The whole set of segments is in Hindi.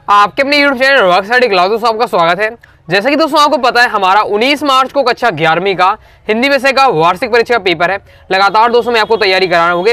आपके अपने YouTube चैनल वर्कस्टडी क्लास दोस्तों आपका स्वागत है। जैसा कि दोस्तों आपको पता है हमारा 19 मार्च को कक्षा 11वीं का हिंदी विषय का वार्षिक परीक्षा का पेपर है। लगातार दोस्तों मैं आपको तैयारी करा रहा हूँ।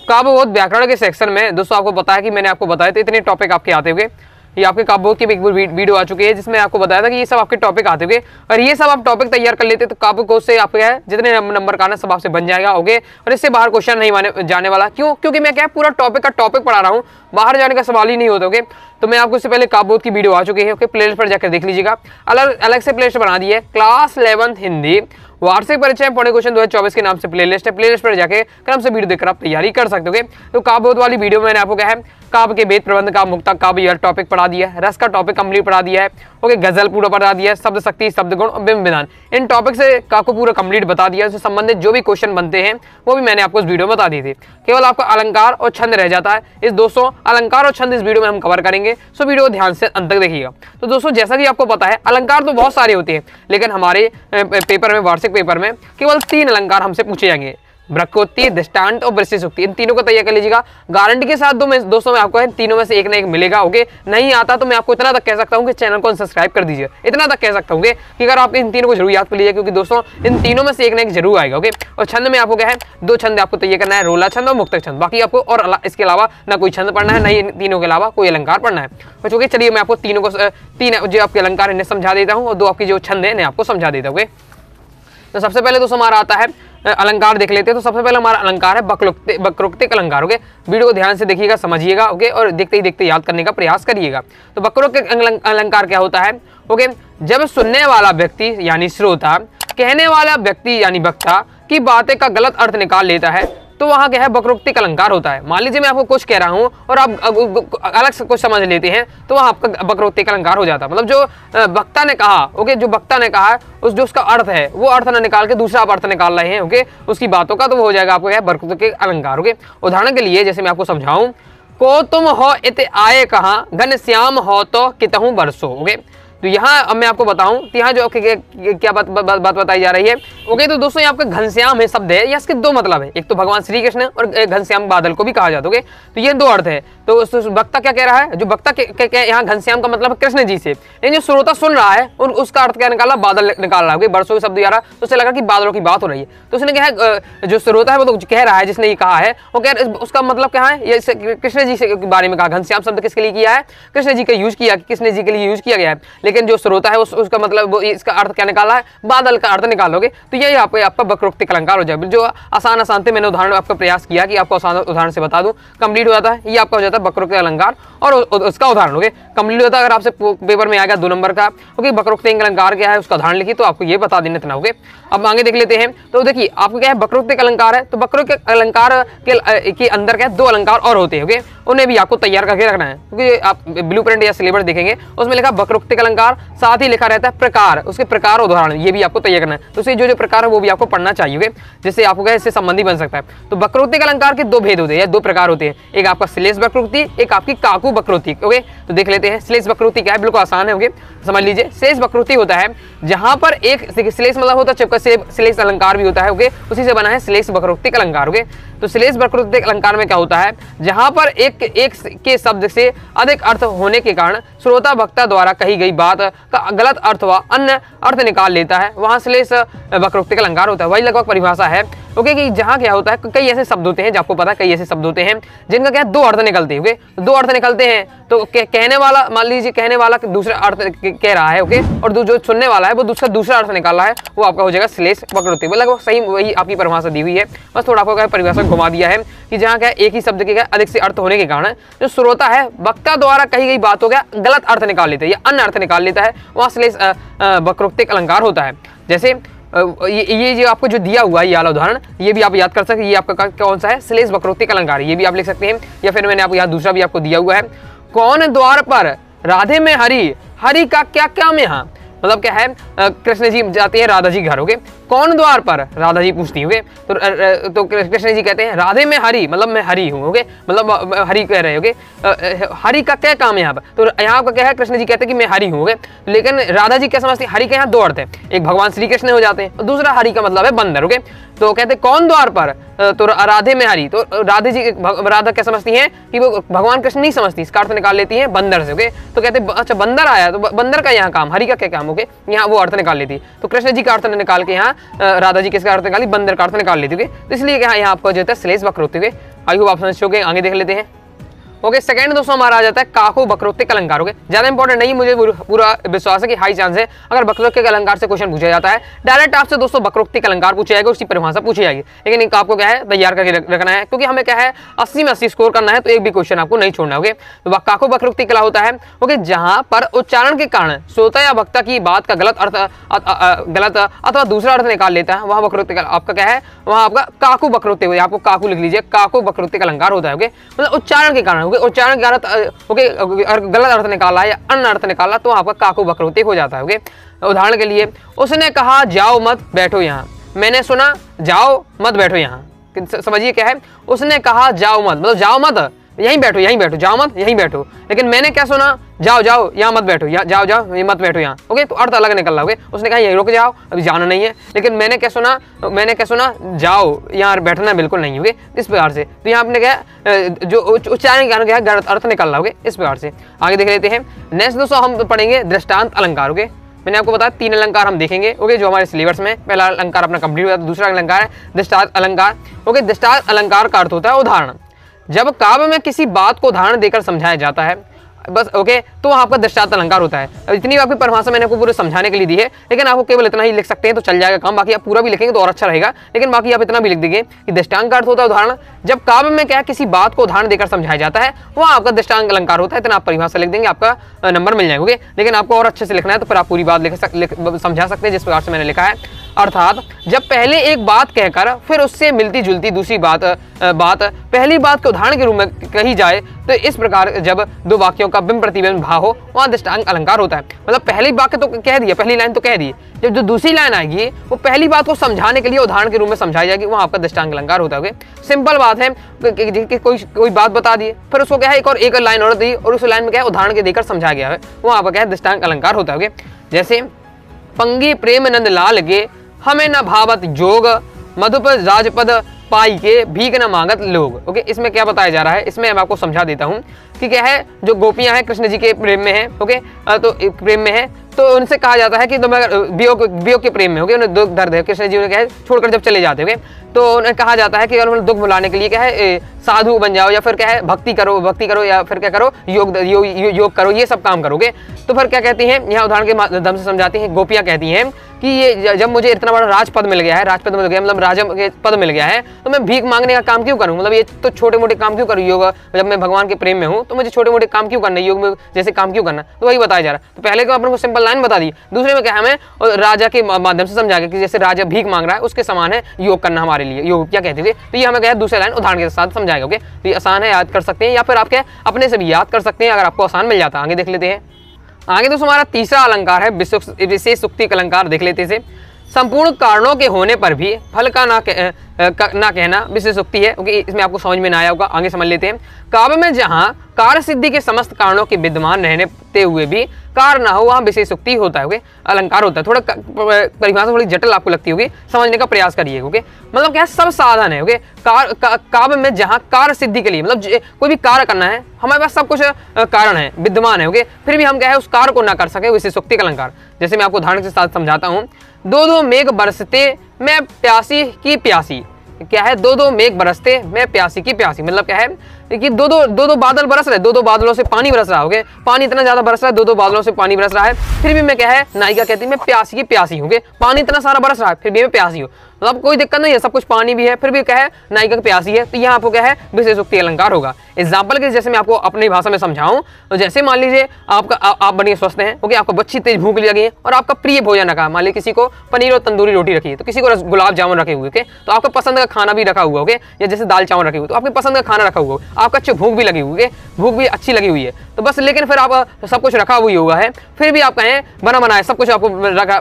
काव्य बोध व्याकरण के सेक्शन में दोस्तों आपको पता है कि मैंने आपको बताया था इतने टॉपिक आपके आते हुए। ये आपके काव्य बोध की एक वीडियो आ चुकी है जिसमें आपको बताया था कि ये सब आपके टॉपिक आते हुए और ये सब आप टॉपिक तैयार कर लेते तो काव्य कोश से आपके है जितने नंबर का आना सब आपसे बन जाएगा। ओके, और इससे बाहर क्वेश्चन नहीं जाने वाला। क्यों? क्योंकि मैं क्या पूरा टॉपिक का टॉपिक पढ़ा रहा हूँ, बाहर जाने का सवाल ही नहीं होता। ओके, तो मैं आपको इससे पहले काव्य बोध की वीडियो आ चुकी है। ओके, प्लेलिस्ट पर जाकर देख लीजिएगा। अलग से प्लेलिस्ट बना दी है, क्लास 11th हिंदी वार्षिक परीक्षा पौने क्वेश्चन 2024 के नाम से प्लेलिस्ट है। प्लेलिस्ट पर जाके क्रम से वीडियो देखकर आप तैयारी कर सकते हो। तो काव्य बोध वाली वीडियो में मैंने आपको क्या है काव्य के वेद प्रबंध का मुक्ता काव्य यह टॉपिक पढ़ा दिया है, रस का टॉपिक कंप्लीट पढ़ा दिया है। ओके, गजल पूरा पढ़ा दिया है, शब्द शक्ति, शब्द गुण और बिंब विधान, इन टॉपिक से आपको पूरा कंप्लीट बता दिया है। उससे संबंधित जो भी क्वेश्चन बनते हैं वो भी मैंने आपको इस वीडियो में बता दी थी। केवल आपका अलंकार और छंद रह जाता है। इस दोस्तों अलंकार और छंद इस वीडियो में हम कवर करेंगे, सो वीडियो ध्यान से अंत तक देखिएगा। तो दोस्तों जैसा कि आपको पता है अलंकार तो बहुत सारे होते हैं, लेकिन हमारे पेपर में वार्षिक पेपर में केवल 3 अलंकार हमसे पूछे जाएंगे, वृक्कोक्ति, दृष्टांत और वृश्चिसूक्ति। इन तीनों को तैयार कर लीजिएगा गारंटी के साथ। दोस्तों मैं आपको इन तीनों में से एक ना एक मिलेगा। ओके, नहीं आता तो मैं आपको इतना तक कह सकता हूं कि चैनल को सब्सक्राइब कर दीजिए। इतना तक कह सकता हूं कि अगर आप इन तीनों को जरूर याद कर लीजिए, क्योंकि दोस्तों इन तीनों में से एक ना एक जरूर आएगा। ओके, और छंद में आपको क्या है 2 छंद आपको तैयार करना है, रोला छंद और मुक्तक छंद। बाकी आपको और इसके अलावा ना कोई छंद पढ़ना है, ना इन तीनों के अलावा कोई अलंकार पढ़ना है। तो चलिए चलिए मैं आपको तीनों को 3 जो आपके अलंकार इन्हें समझा देता हूँ और 2 आपकी जो छंद है इन्हें आपको समझा देता हूँ। तो सबसे पहले दोस्तों हमारा आता है अलंकार देख लेते हैं। तो सबसे पहले हमारा अलंकार है वक्रोक्तिक अलंकार। ओके, वीडियो को ध्यान से देखिएगा, समझिएगा। ओके, और देखते ही देखते याद करने का प्रयास करिएगा। तो वक्रोक्तिक अलंकार क्या होता है? ओके, जब सुनने वाला व्यक्ति यानी श्रोता कहने वाला व्यक्ति यानी वक्ता की बातें का गलत अर्थ निकाल लेता है तो वहां क्या है वक्रोक्तिक अलंकार होता है। मान लीजिए मैं आपको कुछ कह रहा हूं और आप अलग से कुछ समझ लेते हैं तो वहां आपका वक्रोक्तिक अलंकार हो जाता है। मतलब जो वक्ता ने कहा, ओके, जो वक्ता ने कहा जो उसका अर्थ है वो अर्थ न निकाल के दूसरा आप अर्थ निकाल रहे हैं, ओके, उसकी बातों का, तो वो हो जाएगा आपको क्या वक्रोक्तिक अलंकार। ओके, उदाहरण के लिए जैसे मैं आपको समझाऊं, को तुम हो इत आए कहाँ, घनश्याम हो तो कितहूं बरसो। ओके, तो यहाँ अब मैं आपको बताऊं तो यहाँ जो क्या बात बताई जा रही है। ओके, तो दोस्तों यहाँ आपका घनश्याम है शब्द है, इसके 2 मतलब है। एक तो भगवान श्री कृष्ण और घनश्याम बादल को भी कहा जाता है। ओके, तो ये 2 अर्थ है। तो वक्ता क्या कह रहा है, जो वक्ता यहाँ घनश्याम का मतलब कृष्ण जी से, लेकिन जो श्रोता सुन रहा है उसका अर्थ क्या निकाला, बादल निकाल रहा है। बरसों के शब्द आ रहा है तो उसे लगा कि बादलों की बात हो रही है। तो उसने क्या है जो श्रोता है वो तो कह रहा है, जिसने ये कहा है वो कह उसका मतलब क्या है, ये कृष्ण जी के बारे में कहा। घनश्याम शब्द किसके लिए किया है? कृष्ण जी का यूज किया, कृष्ण जी के लिए यूज किया गया है। लेकिन जो श्रोता है उसका मतलब इसका अर्थ क्या निकाला है, बादल का अर्थ निकालोगे तो यही आपका वक्रोक्तिक अलंकार हो जाएगा। जो आसान थे मैंने उदाहरण आपका प्रयास किया कि आपको आसान उदाहरण से बता दूं, कंप्लीट हो जाता है। ये आपका हो जाता है वक्रोक्तिक अलंकार और उसका उदाहरण। ओके, कंप्लीट होता है। अगर आपसे पेपर में आएगा 2 नंबर का, ओके, वक्रोक्तिक अलंकार क्या है उसका उदाहरण लिखिए तो आपको ये बता देना इतना। ओके, अब आगे देख लेते हैं। तो देखिए आपको क्या है वक्रोक्तिक अलंकार है, तो वक्रोक्तिक अलंकार के अंदर क्या है 2 अलंकार और होते हैं। ओके, उन्हें भी आपको तैयार करके रखना है, क्योंकि आप ब्लूप्रिंट या सिलेबस देखेंगे उसमें लिखा वक्रोक्तिक अलंकार, साथ ही लिखा रहता है प्रकार, उसके प्रकार उदाहरण, ये भी आपको तैयार करना है। तो जो प्रकार है वो भी आपको पढ़ना चाहिए, जिससे आपको क्या इससे संबंधी बन सकता है। तो वक्रोक्तिक अलंकार के 2 भेद होते हैं, 2 प्रकार होते हैं। एक आपका श्लेष वक्रोक्ति, एक आपकी काकू वक्रोक्ति। ओके, तो देख लेते हैं श्लेष वक्रोक्ति क्या है, बिल्कुल आसान है। ओके, समझ लीजिए। श्लेष वक्रोक्ति होता है जहां पर एक श्लेष मतलब होता है चिपका से श्लेष अलंकार भी होता है। ओके, उसी से बना है श्लेष वक्रोक्तिक अलंकार। ओके, तो श्लेष वक्रोक्तिक अलंकार में क्या होता है, जहां पर एक के शब्द से अधिक अर्थ होने के कारण श्रोता वक्ता द्वारा कही गई बात का गलत अर्थ व अन्य अर्थ निकाल लेता है, वहां श्लेष वक्रोक्तिक अलंकार होता है। वही लगभग परिभाषा है। ओके, कि जहां क्या होता है कई ऐसे शब्द होते हैं, आपको पता है कई ऐसे शब्द होते हैं जिनका क्या 2 अर्थ निकलते हैं। ओके, 2 अर्थ निकलते हैं तो कहने वाला, मान लीजिए कहने वाला दूसरा अर्थ कह रहा है। ओके, और जो सुनने वाला है वो दूसरा अर्थ निकाल रहा है, वो आपका हो जाएगा श्लेष वक्रोक्ति। लगभग सही वही आपकी परिभाषा दी हुई है, बस थोड़ा आपको परिभाषा घुमा दिया है कि जहाँ क्या एक ही शब्द के क्या अधिक से अर्थ होने के कारण जो श्रोता है वक्ता द्वारा कही गई बात हो गया गलत अर्थ निकाल लेता है या अन्य अर्थ निकाल लेता है, वहाँ श्लेष वक्रोक्तिक अलंकार होता है। जैसे ये जो आपको जो दिया हुआ है ये वाला उदाहरण, ये भी आप याद कर सकते हैं। ये आपका कौन सा है, श्लेष वक्रोक्तिक अलंकार, ये भी आप लिख सकते हैं। या फिर मैंने आपको यहाँ दूसरा भी आपको दिया हुआ है, कौन द्वार पर राधे में हरि, हरि का क्या काम यहाँ। मतलब क्या है कृष्ण जी जाते हैं राधा जी घर। ओके, कौन द्वार पर, राधा जी पूछती होगे। तो कृष्ण जी कहते हैं राधे में हरि, मतलब मैं हरि हूँ, ओके, मतलब हरि कह रहे होगे। हरि का क्या काम है यहाँ पर, तो यहाँ का क्या है, कृष्ण जी कहते हैं कि मैं हरि हूँ, लेकिन राधा जी क्या समझती है, हरि के यहाँ दो अर्थ है, एक भगवान श्री कृष्ण हो जाते हैं और दूसरा हरि का मतलब है बंदर, ओके। तो कहते कौन द्वार पर, तो राधे में हरि, तो राधा क्या समझती हैं कि वो भगवान कृष्ण नहीं समझती, इसका अर्थ निकाल लेती हैं बंदर से, ओके। तो कहते अच्छा बंदर आया, तो बंदर का यहाँ काम, हरि का क्या काम, ओके, यहाँ वो अर्थ निकाल लेती। तो कृष्ण जी का अर्थ निकाल के यहाँ राधा जी किसका अर्थ निकाली, बंदर का अर्थ निकाल लेती, ओके। तो इसलिए यहाँ आपको जो है श्लेष वक्र होते हुए, आई होप आप समझ चुके। आगे देख लेते हैं, ओके। सेकंड दोस्तों हमारा आ जाता है काको वक्रोक्तिक अलंकार, ओके। ज्यादा इंपॉर्टेंट नहीं, मुझे पूरा विश्वास है कि हाई चांस है अगर वक्रोक्तिक अलंकार से क्वेश्चन पूछा जाता है, डायरेक्ट आपसे दोस्तों वक्रोक्तिक अलंकार पूछा जाएगा, उसकी परिभाषा पूछी जाएगी, लेकिन इनका आपको क्या है तैयार करके रखना है, क्योंकि हमें क्या है 80 में 80 स्कोर करना है, तो एक भी क्वेश्चन आपको नहीं छोड़ना, ओके। तो काको वक्रोक्ति कला होता है, ओके, जहां पर उच्चारण के कारण श्रोता या वक्ता की बात का गलत अथवा दूसरा अर्थ निकाल लेता है, वहां वक्रोक्ति आपका क्या है, वहां आपका काकू वक्रोक्ति होता है। आपको काकू लिख लीजिए, काको वक्रोक्तिक अलंकार होता है, ओके, मतलब उच्चारण के कारण, उच्चारण के कारण ओके गलत अर्थ निकाला या अन्य अर्थ निकाला तो आपका काकू वक्रोक्ति हो जाता है, ओके। उदाहरण के लिए, उसने कहा जाओ मत बैठो यहाँ, मैंने सुना जाओ मत बैठो यहाँ, समझिए क्या है, उसने कहा जाओ मत, मतलब जाओ मत यहीं बैठो, जाओ मत यहीं बैठो, लेकिन मैंने क्या सुना, जाओ यहाँ मत बैठो, जाओ ये मत बैठो यहाँ, ओके। तो अर्थ अलग निकल रहा, ओके। उसने कहा यहीं रुक जाओ, अभी जाना नहीं है, लेकिन मैंने क्या सुना जाओ यहाँ बैठना बिल्कुल नहीं, ओके, इस प्रकार से। तो यहाँ आपने क्या जो उच्चारण के कारण क्या है अर्थ निकल रहा, ओके, इस प्रकार से। आगे देख लेते हैं। नेक्स्ट दोस्तों हम पढ़ेंगे दृष्टांत अलंकार, ओके। मैंने आपको बताया 3 अलंकार हम देखेंगे, ओके, जो हमारे सिलेबस में। पहला अलंकार अपना कंप्लीट हो जाता है, दूसरा अलंकार है दृष्टांत अलंकार, ओके। दृष्टांत अलंकार का अर्थ होता है उदाहरण, जब काव्य में किसी बात को उदाहरण देकर समझाया जाता है, बस, ओके, तो वहाँ आपका दृष्टांत अलंकार होता है। अब इतनी आपकी परिभाषा मैंने आपको पूरे समझाने के लिए दी है, लेकिन आपको केवल इतना ही लिख सकते हैं तो चल जाएगा काम, बाकी आप पूरा भी लिखेंगे तो और अच्छा रहेगा, लेकिन बाकी आप इतना भी लिख देंगे कि दृष्टांत का अर्थ होता है उदाहरण, जब काव्य में क्या है किसी बात को उदाहरण देकर समझाया जाता है, वहाँ आपका दृष्टांत अलंकार होता है। इतना आप परिभाषा लिख देंगे, आपका नंबर मिल जाएगा, लेकिन आपको और अच्छे से लिखना है तो फिर आप पूरी बात समझा सकते हैं जिस प्रकार से मैंने लिखा है। अर्थात जब पहले एक बात कहकर फिर उससे मिलती जुलती दूसरी बात पहली बात के उदाहरण के रूप में कही जाए, तो इस प्रकार जब दो वाक्यों का बिंब प्रतिबिंब भाव हो, वहाँ दृष्टांत अलंकार होता है। मतलब पहली वाक्य तो कह दिया, पहली लाइन तो कह दी, जब जो दूसरी लाइन आएगी वो पहली बात को समझाने के लिए उदाहरण के रूप में समझाई जाएगी, वहाँ आपका दृष्टांत अलंकार होता है। सिंपल बात है कि कोई बात बता दी, फिर उसको क्या है एक लाइन और दी और उस लाइन में क्या है उदाहरण के देकर समझाया गया है, वहाँ आपका क्या है दृष्टांत अलंकार होता है। जैसे पंगी प्रेम नंद लाल के हमें न भावत जोग, मधुप राजपद पाई के भीख न मांगत लोग, ओके। इसमें क्या बताया जा रहा है, इसमें मैं आपको समझा देता हूँ कि क्या है, जो गोपियां हैं कृष्ण जी के प्रेम में है, ओके, तो प्रेम में है, तो उनसे कहा जाता है कि तुम वियोग के प्रेम में, ओके, उन्हें दुख दर्द है, कृष्ण जी उन्हें क्या है छोड़कर जब चले जाते, ओके, तो उन्हें कहा जाता है कि उन्हें दुख भुलाने के लिए क्या है साधु बन जाओ, या फिर क्या है भक्ति करो या फिर क्या करो योग करो, ये सब काम करोगे। तो फिर क्या कहती हैं, यहाँ उदाहरण के माध्यम से समझाती हैं, गोपियाँ कहती हैं कि ये जब मुझे इतना बड़ा राजपद मिल गया है, मतलब राजा के पद मिल गया है, तो मैं भीख मांगने का काम क्यों करूँ, मतलब ये तो छोटे मोटे काम क्यों करूँ, योग जब मैं भगवान के प्रेम में हूँ तो मुझे छोटे मोटे काम क्यों करना, योग में जैसे काम क्यों करना, तो वही बताया जा रहा है। तो पहले को अपन को सिंपल लाइन बता दी, दूसरे में क्या हमें राजा के माध्यम से समझा कि जैसे राजा भीख मांग रहा है उसके समान है योग करना हमारे लिए, योग क्या कहते थे, तो ये हमें क्या है दूसरे लाइन उदाहरण के साथ समझाएगा, ओके। तो ये आसान है, याद कर सकते हैं, या फिर आप क्या अपने से भी याद कर सकते हैं अगर आपको आसान मिल जाता है। आगे देख लेते हैं। आगे दोस्तों हमारा तीसरा अलंकार है विशेष सूक्ति अलंकार, देख लेते हैं। संपूर्ण कारणों के होने पर भी फल का ना कहना विशेष सूक्ति है, क्योंकि इसमें आपको समझ में ना आया होगा, आगे समझ लेते हैं। काव्य में जहां कार्य सिद्धि के समस्त कारणों के विद्यमान रहने हुए भी कार्य ना हो, वहां विशेष सूक्ति होता है, ओके, अलंकार होता है। थोड़ा परिभाषा थोड़ी जटिल आपको लगती होगी, समझने का प्रयास करिए, ओके। मतलब क्या सब साधन है, ओके, काव्य में जहां कार्य सिद्धि के लिए, मतलब कोई भी कार्य करना है, हमारे पास सब कुछ कारण है, विद्यमान है, ओके, फिर भी हम क्या है उस कार्य को ना कर सके, विशेष सूक्ति अलंकार। जैसे मैं आपको उदाहरण के साथ समझाता हूँ, दो मेघ बरसते मैं प्यासी की प्यासी, क्या है दो मेघ बरसते मैं प्यासी की प्यासी, मतलब क्या है कि दो बादल बरस रहे, दो बादलों से पानी बरस रहा, ओके, पानी इतना ज्यादा बरस रहा है, दो बादलों से पानी बरस रहा है, फिर भी मैं क्या है नायिका कहती है मैं प्यासी की प्यासी हूँ, पानी इतना सारा बरस रहा है फिर भी मैं प्यासी हूँ। मतलब कोई दिक्कत नहीं है, सब कुछ पानी भी है, फिर भी क्या है नायिका प्यासी है, तो यहाँ आपको क्या है विशेषोक्ति अलंकार होगा। एग्जाम्पल के जैसे मैं आपको अपनी भाषा में समझाऊं तो जैसे मान लीजिए आप बढ़िया स्वस्थ हैं, ओके, आपको बच्ची तेज भूख लगी है और आपका प्रिय भोजन रखा, मान लीजिए किसी को पनीर और तंदूरी रोटी रखी है, तो किसी को गुलाब जामुन रखे हुए, ओके, तो आपका पसंद का खाना भी रखा हुआ, ओके, या जैसे दाल चावल रखे हुए, तो आपकी पसंद का खाना रखा हुआ, आपका अच्छी भूख भी लगी हुई है, भूख भी अच्छी लगी हुई है, तो बस लेकिन फिर आप सब कुछ रखा हुआ हुआ है, फिर भी आप कहें बना बनाए सब कुछ आपको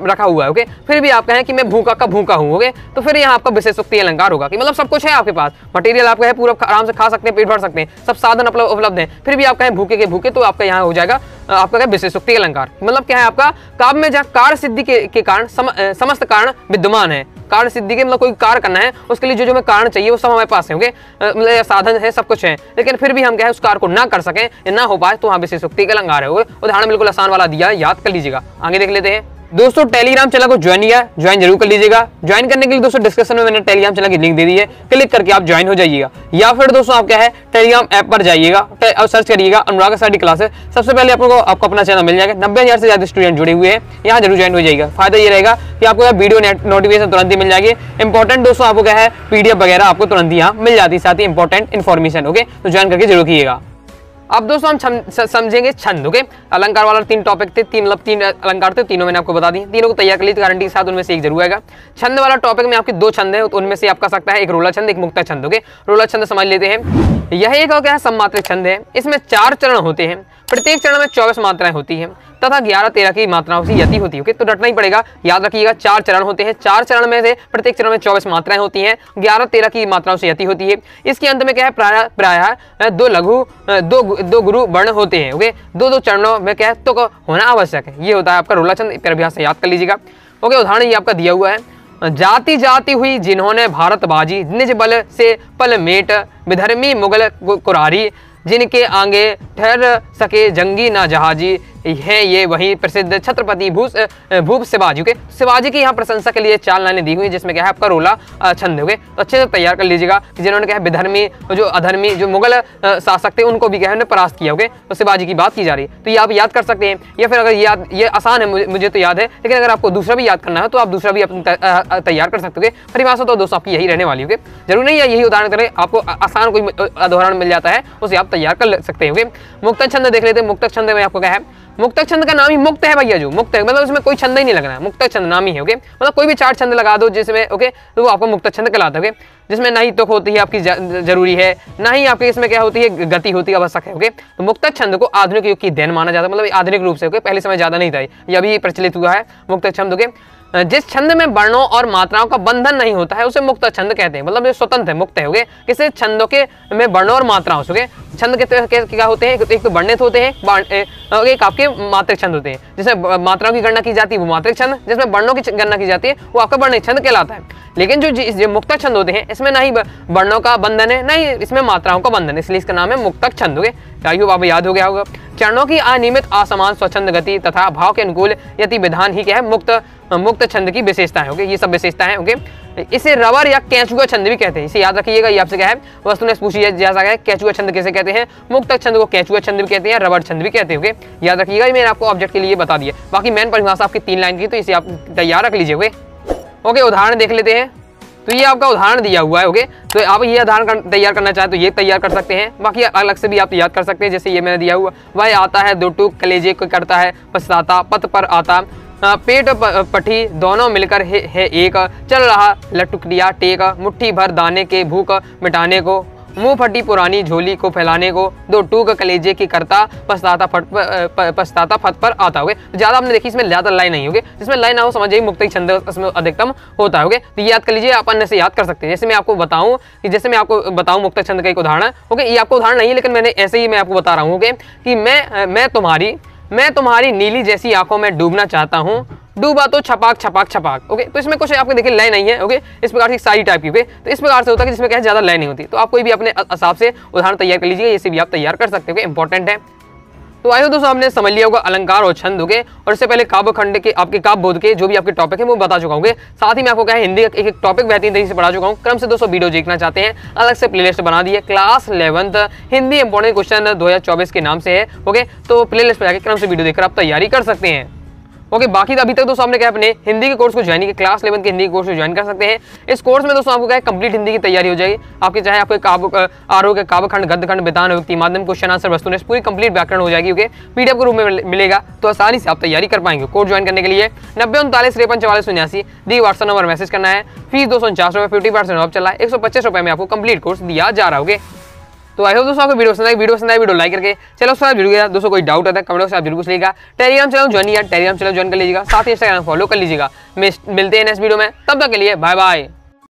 रखा हुआ है, ओके, फिर भी आप कहें कि मैं भूखा का भूखा हूँ, ओके, तो फिर यहाँ आपका विशेषोक्ति अलंकार होगा कि मतलब सब कुछ है आपके पास, मटेरियल आपका है, पूरा आराम से खा सकते हैं, पेट भर सकते हैं, सब साधन उपलब्ध हैं, फिर भी आप कहें भूखे के भूखे, तो आपका यहाँ हो जाएगा आपका विशेषोक्ति अलंकार। मतलब क्या है आपका काव्य में जहाँ कार्य सिद्धि के कारण समस्त कारण विद्यमान है, कार्य सिद्धि के मतलब कोई कार्य करना है उसके लिए जो हमें कारण चाहिए वो सब हमारे पास है, ओके, मतलब साधन है, सब कुछ है, लेकिन फिर भी हम क्या है उस कार्य को ना कर सकें या ना हो पाए तो वहाँ विशेषोक्ति का अलंकार है। उदाहरण बिल्कुल आसान वाला दिया, याद कर लीजिएगा। आगे देख लेते हैं दोस्तों, टेलीग्राम चैनल को ज्वाइन किया, ज्वाइन जरूर कर लीजिएगा। ज्वाइन करने के लिए दोस्तों डिस्क्रिप्शन में मैंने टेलीग्राम चैनल की लिंक दे दी है, क्लिक करके आप ज्वाइन हो जाइएगा, या फिर दोस्तों आप क्या है टेलीग्राम ऐप पर जाइएगा और सर्च करिएगा अनुराग स्टडी क्लासेस, सबसे पहले आपको अपना चैनल मिल जाएगा। 90,000 से ज्यादा स्टूडेंट जुड़े हुए हैं, यहाँ जरूर ज्वाइन हो जाइएगा। फायदा ये रहेगा कि आपको वीडियो नोटिफिकेशन तुरंत ही मिल जाएगी, इंपॉर्टेंट दोस्तों आपको क्या है PDF वगैरह आपको तुरंत ही यहाँ मिल जाती है, साथ ही इंपॉर्टेंट इन्फॉर्मेशन, ओके, तो ज्वाइन करके जरूर कीजिएगा। अब दोस्तों हम समझेंगे छंद, ओके, अलंकार वाला 3 टॉपिक थे, 3 अलंकार थे, तीनों मैंने आपको बता दी, तीनों को तैयार कर ली गारंटी के साथ, उनमें से एक जरूर आएगा। छंद वाला टॉपिक में आपके 2 छंद है, तो उनमें से आप कर सकता है एक रोला छंद, एक मुक्तक छंद, ओके। रोला छंद समझ लेते हैं, यह एक क्या है सममात्रिक छंद है, इसमें 4 चरण होते हैं, प्रत्येक चरण में 24 मात्राएं होती हैं तथा 11-13 की मात्राओं से यति होती है, ओके, तो रटना ही पड़ेगा, याद रखिएगा 4 चरण होते हैं, 4 चरण में से प्रत्येक चरण में 24 मात्राएं होती हैं, 11-13 की मात्राओं से यति होती है। इसके अंत में क्या है प्रायः 2 लघु 2 गुरु वर्ण होते हैं, ओके, 2 चरणों में क्या है तो होना आवश्यक है। ये होता है आपका रोला छंद, पर अभ्यास से याद कर लीजिएगा, ओके। उदाहरण ये आपका दिया हुआ है, जाति जाति हुई जिन्होंने भारत बाजी, निज बल से पल मेट, विधर्मी मुगल कुरारी, जिनके आगे ठहर सके जंगी ना जहाजी, है ये वही प्रसिद्ध छत्रपति भूप शिवाजी के। शिवाजी की यहाँ प्रशंसा के लिए 4 लाइनें दी हुई, जिसमें क्या है आपका रोला छंद, ओके, तो अच्छे से तैयार कर लीजिएगा। जिन्होंने क्या है विधर्मी जो अधर्मी जो मुगल शासक थे उनको भी क्या है परास्त किया, ओके, तो शिवाजी की बात की जा रही है, तो ये आप याद कर सकते हैं। या फिर अगर ये आसान है, मुझे तो याद है, लेकिन अगर आपको दूसरा भी याद करना है तो आप दूसरा भी तैयार कर सकते हो। परिभाषा तो दोस्तों आपकी यही रहने वाली है, जरूर नहीं है यही उदाहरण करें, आपको आसान कोई उदाहरण मिल जाता है उसे आप तैयार कर सकते हैं, ओके। मुक्तक छंद देख लेते हैं। मुक्तक छंद में आपको क्या है, मुक्तक छंद का नाम ही मुक्त है भैया, जो मुक्त है मतलब उसमें कोई छंद ही नहीं लगना है, मुक्तक छंद नाम ही है, ओके, मतलब कोई भी 4 छंद लगा दो जिसमें, ओके, तो वो आपको मुक्तक छंद कहलाता है, ओके, जिसमें ना ही तुक होती है आपकी जरूरी है, ना ही आपकी इसमें क्या होती है गति होती है आवश्यक है, ओके। तो मुक्तक छंद को आधुनिक युग की देन माना जाता है, मतलब आधुनिक रूप से, ओके, पहले समय ज्यादा नहीं था, ये अभी प्रचलित हुआ है मुक्तक छंद, ओके। जिस छंद में वर्णों और मात्राओं का बंधन नहीं होता है उसे मुक्त छंद कहते हैं, मतलब ये स्वतंत्र है, मुक्त है, ओके। किसी छंदों के में वर्णों और मात्राओं से, ओके, छंद के क्या होते हैं, एक तो वर्णित होते हैं, एक आपके मात्रिक छंद होते हैं, जिसमें मात्राओं की गणना की जाती है वो मात्रिक छंद, जिसमें वर्णों की गणना की जाती है वो आपका वर्णित छंद कहलाता है। लेकिन जो मुक्तक छंद होते हैं इसमें ना ही वर्णों का बंधन है, ना ही इसमें मात्राओं का बंधन है, इसलिए इसका नाम है मुक्तक छंद, ओके। आप याद हो गया होगा। चरणों की अनियमित असमान स्वच्छंद गति तथा भाव के अनुकूल यति विधान ही क्या है मुक्त छंद की विशेषता है, ओके, ये सब विशेषता है, ओके। इसे रबर या केंचुआ छंद भी कहते हैं, इसे याद रखिएगा, ये आपसे क्या है वस्तु पूछी जा सकता है, केंचुआ छंद कैसे कहते हैं, मुक्तक छंद को केंचुआ छंद भी कहते हैं, रबर छंद भी कहते हैं, ओके, याद रखिएगा, ये मैंने आपको ऑब्जेक्ट के लिए बता दिया। बाकी मेन परिभाषा आपकी 3 लाइन की, तो इसे आप तैयार रख लीजिए, ओके। उदाहरण देख लेते हैं, तो ये आपका उदाहरण दिया हुआ है, ओके, तो आप ये उदाहरण तैयार करना चाहें तो ये तैयार कर सकते हैं, बाकी अलग से भी आप याद कर सकते हैं, जैसे ये मैंने दिया हुआ, वह आता है 2 टूक कलेजे को करता है पछताता, पथ पर आता पेट पठी दोनों मिलकर है एक, चल रहा लटुकड़िया टेक, मुट्ठी भर दाने के भूख मिटाने को, मुंह फटी पुरानी झोली को फैलाने को, 2 टूक कलेजे की करता पछताता फट पर आता, होगे। तो ज्यादा आपने देखी इसमें ज्यादा लाइन नहीं होगी, जिसमें लाइन ना हो समझ जाइए मुक्तक छंद इसमें अधिकतम होता है, तो ये याद कर लीजिए, आप अन्य से याद कर सकते हैं। जैसे मैं आपको बताऊं कि जैसे मैं आपको बताऊं मुक्तक छंद का एक उदाहरण, ओके, ये आपको उदाहरण नहीं है लेकिन मैंने ऐसे ही मैं आपको बता रहा हूँ कि मैं तुम्हारी नीली जैसी आंखों में डूबना चाहता हूँ, डूबा तो छपाक छपाक छपाक, ओके। तो इसमें कुछ आपके देखिए लय नहीं है, ओके, इस प्रकार की सारी टाइप की, ओके। तो इस प्रकार से होता है कि जिसमें क्या ज्यादा लय नहीं होती, तो आप कोई भी अपने हिसाब से उदाहरण तैयार कर लीजिए, इसे भी आप तैयार कर सकते हो, इंपॉर्टेंट है। तो आइए दोस्तों, आपने समझ लिया होगा अलंकार और छंद, ओके, और इससे पहले काव्य खंड के आपके काव्य बोध के जो भी आपके टॉपिक है वो बता चुका हूँ, साथ ही मैं आपको क्या है हिंदी एक टॉपिक बेहतरीन तरीके से पढ़ा चुका हूँ। क्रम से दोस्तों वीडियो देखना चाहते हैं अलग से प्लेलिस्ट बना दी है, class 11th Hindi important question 2024 के नाम से है, ओके, तो प्लेलिस्ट पे जाकर क्रम से वीडियो देखकर आप तैयारी कर सकते हैं। ओके, बाकी अभी तक दोस्तों आपने क्या अपने हिंदी के कोर्स को ज्वाइन किया, क्लास 11 के हिंदी के कोर्स को ज्वाइन कर सकते हैं। इस कोर्स में दोस्तों आपको क्या है, कंप्लीट हिंदी की तैयारी हो जाएगी। आपके चाहे आपको आरोग्य, काव्यखंड, गद्यखंड, विधान, युक्ति, माध्यम, क्वेश्चन आंसर, वस्तुनिष्ठ पूरी कंप्लीट व्याकरण हो जाएगी। ओके, पीडीएफ के रूप में मिलेगा, तो आसानी से आप तैयारी कर पाएंगे। कोर्स ज्वाइन करने के लिए 9039534479 दी व्हाट्सएप नंबर मैसेज करना है। फीस 249 रुपये, 50% ऑफ चला है, 125 रुपये में आपको कंप्लीट कोर्स दिया जा रहा है। तो आई होप दोस्तों आपको वीडियो पसंद आई, वीडियो लाइक करके चलो उसके बाद जुड़ गया। दोस्तों कोई डाउट आता है कमेंट बॉक्स में आप जरूर पूछ लीजिएगा। टेलीग्राम चैनल ज्वाइन कर लीजिएगा, साथ ही इंस्टाग्राम फॉलो कर लीजिएगा। मिलते हैं नेक्स्ट वीडियो में, तब तक के लिए बाय बाय।